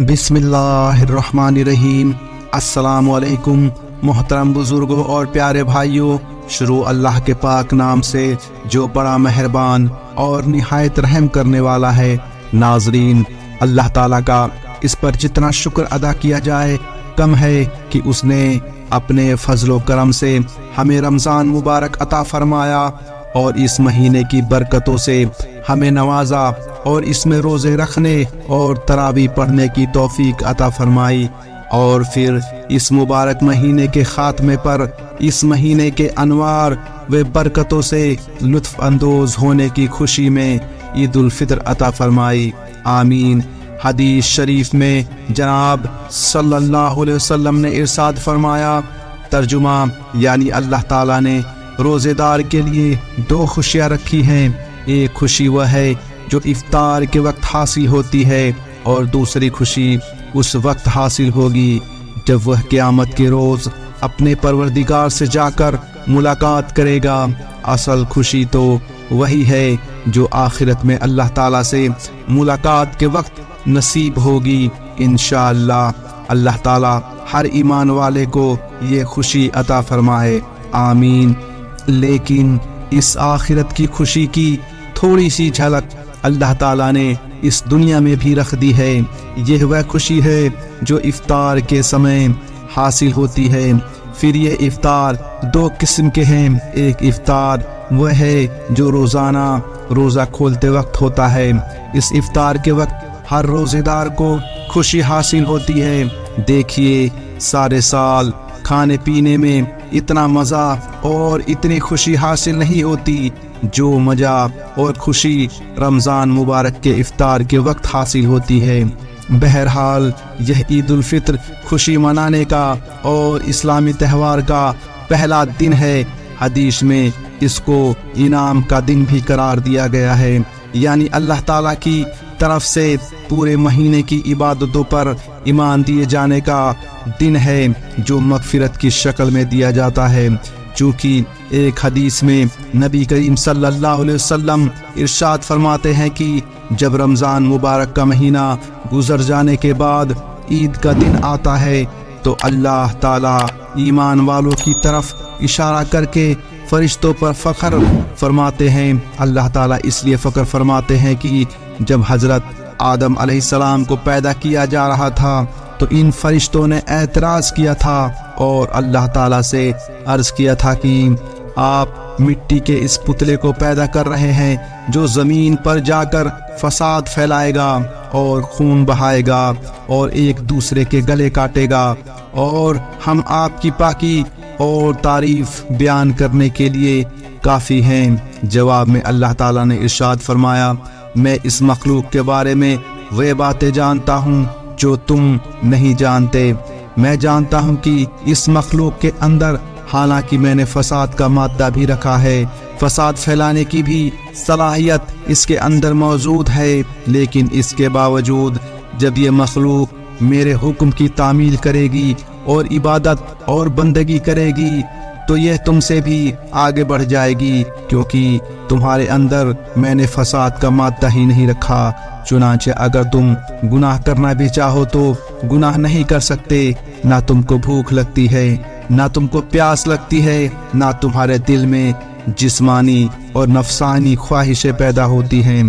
بسم اللہ الرحمن الرحیم۔ السلام علیکم محترم بزرگوں اور پیارے بھائیوں، شروع اللہ کے پاک نام سے جو بڑا مہربان اور نہایت رحم کرنے والا ہے۔ ناظرین، اللہ تعالیٰ کا اس پر جتنا شکر ادا کیا جائے کم ہے کہ اس نے اپنے فضل و کرم سے ہمیں رمضان مبارک عطا فرمایا اور اس مہینے کی برکتوں سے ہمیں نوازا اور اس میں روزے رکھنے اور تراویح پڑھنے کی توفیق عطا فرمائی، اور پھر اس مبارک مہینے کے خاتمے پر اس مہینے کے انوار و برکتوں سے لطف اندوز ہونے کی خوشی میں عید الفطر عطا فرمائی۔ آمین۔ حدیث شریف میں جناب صلی اللہ علیہ وسلم نے ارشاد فرمایا، ترجمہ یعنی اللہ تعالیٰ نے روزے دار کے لیے دو خوشیاں رکھی ہیں، ایک خوشی وہ ہے جو افطار کے وقت حاصل ہوتی ہے اور دوسری خوشی اس وقت حاصل ہوگی جب وہ قیامت کے روز اپنے پروردگار سے جا کر ملاقات کرے گا۔ اصل خوشی تو وہی ہے جو آخرت میں اللہ تعالیٰ سے ملاقات کے وقت نصیب ہوگی انشاءاللہ۔ اللہ تعالیٰ ہر ایمان والے کو یہ خوشی عطا فرمائے، آمین۔ لیکن اس آخرت کی خوشی کی تھوڑی سی جھلک اللہ تعالیٰ نے اس دنیا میں بھی رکھ دی ہے۔ یہ وہ خوشی ہے جو افطار کے سمے حاصل ہوتی ہے۔ پھر یہ افطار دو قسم کے ہیں، ایک افطار وہ ہے جو روزانہ روزہ کھولتے وقت ہوتا ہے۔ اس افطار کے وقت ہر روزے دار کو خوشی حاصل ہوتی ہے۔ دیکھیے، سارے سال کھانے پینے میں اتنا مزہ اور اتنی خوشی حاصل نہیں ہوتی جو مزہ اور خوشی رمضان مبارک کے افطار کے وقت حاصل ہوتی ہے۔ بہرحال یہ عید الفطر خوشی منانے کا اور اسلامی تہوار کا پہلا دن ہے۔ حدیث میں اس کو انعام کا دن بھی قرار دیا گیا ہے، یعنی اللہ تعالیٰ کی طرف سے پورے مہینے کی عبادتوں پر ایمان دیے جانے کا دن ہے جو مغفرت کی شکل میں دیا جاتا ہے۔ چونکہ ایک حدیث میں نبی کریم صلی اللہ علیہ وسلم ارشاد فرماتے ہیں کہ جب رمضان مبارک کا مہینہ گزر جانے کے بعد عید کا دن آتا ہے تو اللہ تعالیٰ ایمان والوں کی طرف اشارہ کر کے فرشتوں پر فخر فرماتے ہیں۔ اللہ تعالیٰ اس لیے فخر فرماتے ہیں کہ جب حضرت آدم علیہ السلام کو پیدا کیا جا رہا تھا تو ان فرشتوں نے اعتراض کیا تھا اور اللہ تعالیٰ سے عرض کیا تھا کہ آپ مٹی کے اس پتلے کو پیدا کر رہے ہیں جو زمین پر جا کر فساد پھیلائے گا اور خون بہائے گا اور ایک دوسرے کے گلے کاٹے گا، اور ہم آپ کی پاکی اور تعریف بیان کرنے کے لیے کافی ہیں۔ جواب میں اللہ تعالیٰ نے ارشاد فرمایا، میں اس مخلوق کے بارے میں وہ باتیں جانتا ہوں جو تم نہیں جانتے۔ میں جانتا ہوں کہ اس مخلوق کے اندر حالانکہ میں نے فساد کا مادہ بھی رکھا ہے، فساد پھیلانے کی بھی صلاحیت اس کے اندر موجود ہے، لیکن اس کے باوجود جب یہ مخلوق میرے حکم کی تعمیل کرے گی اور عبادت اور بندگی کرے گی تو یہ تم سے بھی آگے بڑھ جائے گی، کیونکہ تمہارے اندر میں نے فساد کا مادہ ہی نہیں رکھا۔ چنانچہ اگر تم گناہ کرنا بھی چاہو تو گناہ نہیں کر سکتے، نہ تم کو بھوک لگتی ہے، نہ تم کو پیاس لگتی ہے، نہ تمہارے دل میں جسمانی اور نفسانی خواہشیں پیدا ہوتی ہیں۔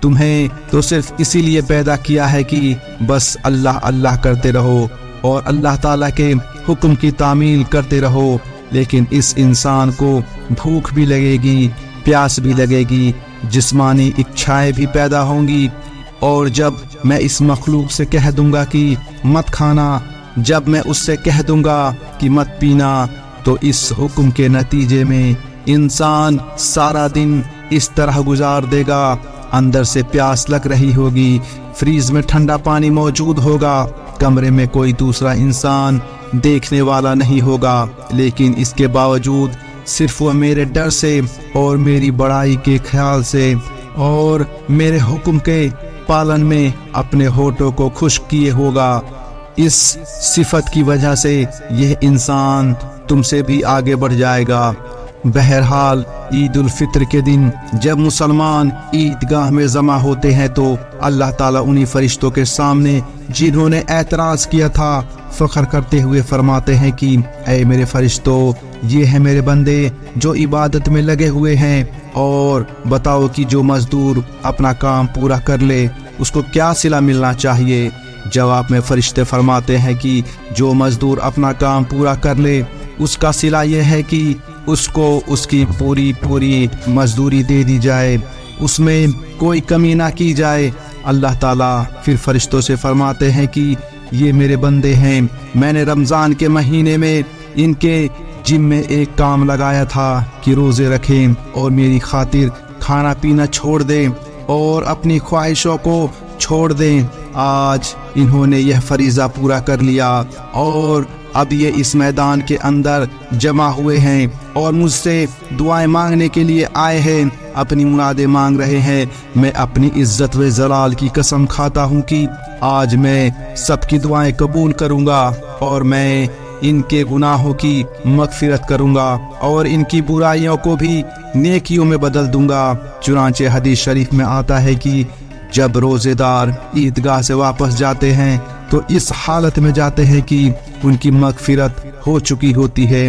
تمہیں تو صرف اسی لیے پیدا کیا ہے کہ بس اللہ اللہ کرتے رہو اور اللہ تعالیٰ کے حکم کی تعمیل کرتے رہو، لیکن اس انسان کو بھوک بھی لگے گی، پیاس بھی لگے گی، جسمانی اچھائیں بھی پیدا ہوں گی، اور جب میں اس مخلوق سے کہہ دوں گا کہ مت کھانا، جب میں اس سے کہہ دوں گا کہ مت پینا، تو اس حکم کے نتیجے میں انسان سارا دن اس طرح گزار دے گا، اندر سے پیاس لگ رہی ہوگی، فریز میں ٹھنڈا پانی موجود ہوگا، کمرے میں کوئی دوسرا انسان دیکھنے والا نہیں ہوگا، لیکن اس کے باوجود صرف وہ میرے ڈر سے اور میری بڑائی کے خیال سے اور میرے حکم کے پالن میں اپنے ہونٹوں کو خشک کیے ہوگا۔ اس صفت کی وجہ سے یہ انسان تم سے بھی آگے بڑھ جائے گا बहरहाल ईद उल फित्र के दिन जब मुसलमान ईदगाह में जमा होते हैं तो अल्लाह ताला उन्हीं फरिश्तों के सामने जिन्होंने एतराज किया था फख्र करते हुए फरमाते हैं कि ऐ मेरे फरिश्तों, ये है मेरे बंदे जो इबादत में लगे हुए हैं, और बताओ कि जो मजदूर अपना काम पूरा कर ले उसको क्या सिला मिलना चाहिए। जवाब में फरिश्ते फरमाते हैं कि जो मजदूर अपना काम पूरा कर ले उसका सिला यह है कि उसको उसकी पूरी मजदूरी दे दी जाए, उसमें कोई कमी ना की जाए। अल्लाह ताला फिर फरिश्तों से फरमाते हैं कि ये मेरे बंदे हैं, मैंने रमज़ान के महीने में इनके जिम में एक काम लगाया था कि रोज़े रखें और मेरी खातिर खाना पीना छोड़ दें और अपनी ख्वाहिशों को छोड़ दें। आज इन्होंने यह फरीज़ा पूरा कर लिया और अब ये इस मैदान के अंदर जमा हुए हैं और मुझसे दुआएं मांगने के लिए आए हैं, अपनी मुरादें मांग रहे हैं। मैं अपनी इज्जत व जलाल की कसम खाता हूँ कि आज मैं सबकी दुआएं कबूल करूँगा और मैं इनके गुनाहों की मगफिरत करूँगा और इनकी बुराइयों को भी नेकियों में बदल दूँगा। चुनांचे हदीस शरीफ में आता है कि जब रोज़ेदार ईदगाह से वापस जाते हैं तो इस हालत में जाते हैं कि उनकी मगफिरत हो चुकी होती है।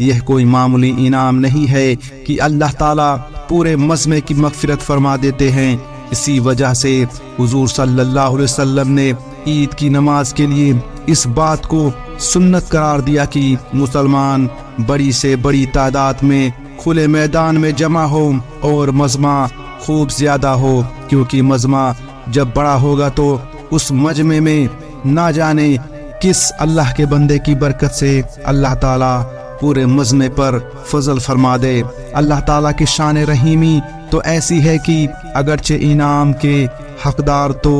यह कोई मामूली इनाम नहीं है कि अल्लाह ताला पूरे मजमे की मगफिरत फरमा देते हैं। इसी वजह से हुजूर सल्लल्लाहु अलैहि वसल्लम ने ईद की नमाज के लिए इस बात को सुन्नत करार दिया कि मुसलमान बड़ी से बड़ी तादाद में खुले मैदान में जमा हो और मजमा खूब ज्यादा हो, क्योंकि मजमा जब बड़ा होगा तो उस मजमे में ना जाने किस अल्लाह के बंदे की बरकत से अल्लाह ताला पूरे मजमे पर फजल फरमा दे। अल्लाह ताला की शान रहीमी तो ऐसी है कि अगरचे इनाम के हकदार तो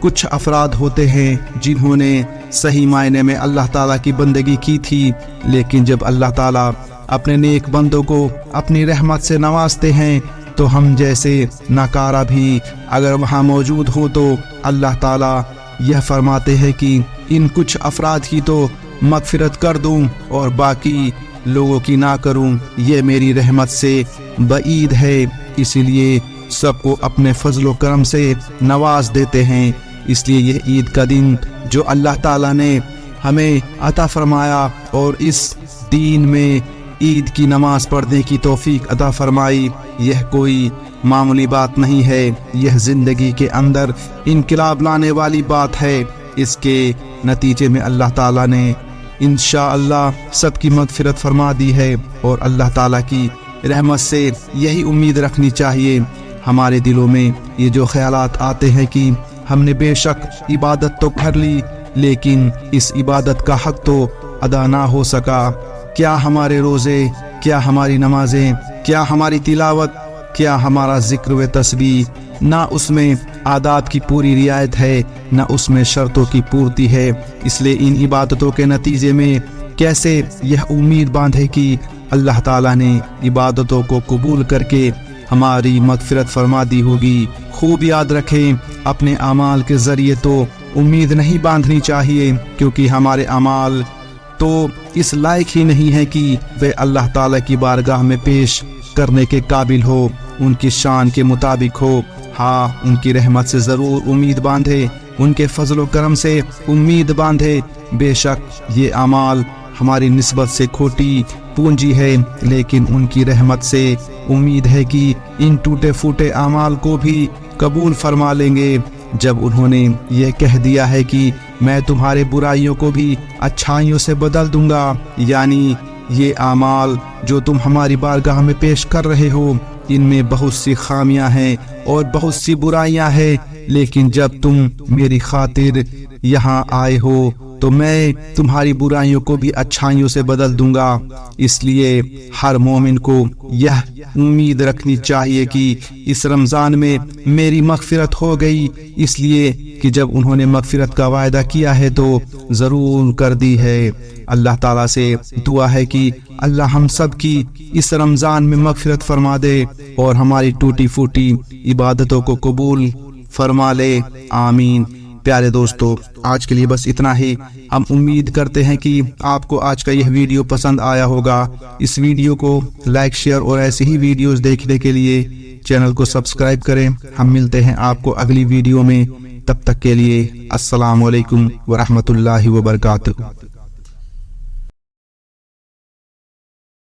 कुछ अफराद होते हैं जिन्होंने सही मायने में अल्लाह ताला की बंदगी की थी, लेकिन जब अल्लाह ताला अपने नेक बंदों को अपनी रहमत से नवाजते हैं तो हम जैसे नाकारा भी अगर वहाँ मौजूद हो तो अल्लाह ताला यह फरमाते हैं कि इन कुछ अफराद की तो मगफिरत कर दूं और बाकी लोगों की ना करूं। ये मेरी रहमत से बईद है, इसीलिए सबको अपने फजलो करम से नवाज देते हैं। इसलिए यह ईद का दिन जो अल्लाह ताला ने हमें अता फरमाया और इस दीन में ईद की नमाज पढ़ने की तौफीक अता फरमाई, यह कोई मामूली बात नहीं है। यह जिंदगी के अंदर इनकलाब लाने वाली बात है। इसके नतीजे में अल्लाह ताला ने इंशाअल्लाह सबकी मगफिरत फरमा दी है और अल्लाह ताला की रहमत से यही उम्मीद रखनी चाहिए। हमारे दिलों में ये जो ख्यालात आते हैं कि हमने बेशक इबादत तो कर ली लेकिन इस इबादत का हक तो अदा ना हो सका, क्या हमारे रोज़े, क्या हमारी नमाजें, क्या हमारी तिलावत, क्या हमारा जिक्र व तस्बीह, ना उसमें आदाब की पूरी रियायत है, ना उसमें शर्तों की पूर्ति है। इसलिए इन इबादतों के नतीजे में कैसे यह उम्मीद बांधे कि अल्लाह ताला ने इबादतों को कबूल करके हमारी मगफिरत फरमा दी होगी। खूब याद रखें, अपने अमाल के ज़रिए तो उम्मीद नहीं बांधनी चाहिए, क्योंकि हमारे अमाल तो इस लायक ही नहीं है कि वे अल्लाह ताला की बारगाह में पेश करने के काबिल हो, उनकी शान के मुताबिक हो। हाँ, उनकी रहमत से ज़रूर उम्मीद बांधे, उनके फजलो करम से उम्मीद बांधे। बेशक ये अमाल हमारी निस्बत से खोटी पूंजी है, लेकिन उनकी रहमत से उम्मीद है कि इन टूटे फूटे अमाल को भी कबूल फरमा लेंगे। जब उन्होंने ये कह दिया है कि मैं तुम्हारे बुराइयों को भी अच्छाइयों से बदल दूंगा, यानी ये अमाल जो तुम हमारी बारगाह में पेश कर रहे हो इनमें बहुत सी खामियां हैं और बहुत सी बुराइयां हैं, लेकिन जब तुम मेरी खातिर यहाँ आए हो तो मैं तुम्हारी बुराइयों को भी अच्छाइयों से बदल दूंगा। इसलिए हर मोमिन को यह उम्मीद रखनी चाहिए कि इस रमज़ान में मेरी मगफिरत हो गई, इसलिए कि जब उन्होंने मगफिरत का वायदा किया है तो ज़रूर कर दी है। अल्लाह ताला से दुआ है कि अल्लाह हम सब की इस रमज़ान में मगफिरत फरमा दे और हमारी टूटी फूटी इबादतों को कबूल फरमा ले। आमीन। پیارے دوستو آج کے لیے بس اتنا ہی. ہم امید کرتے ہیں کہ آپ کو آج کا یہ ویڈیو پسند آیا ہوگا. اس ویڈیو کو لائک شیئر اور ایسی ہی ویڈیوز دیکھنے کے لیے چینل کو سبسکرائب کریں. ہم ملتے ہیں آپ کو اگلی ویڈیو میں. تب تک کے لیے السلام علیکم ورحمۃ اللہ وبرکاتہ.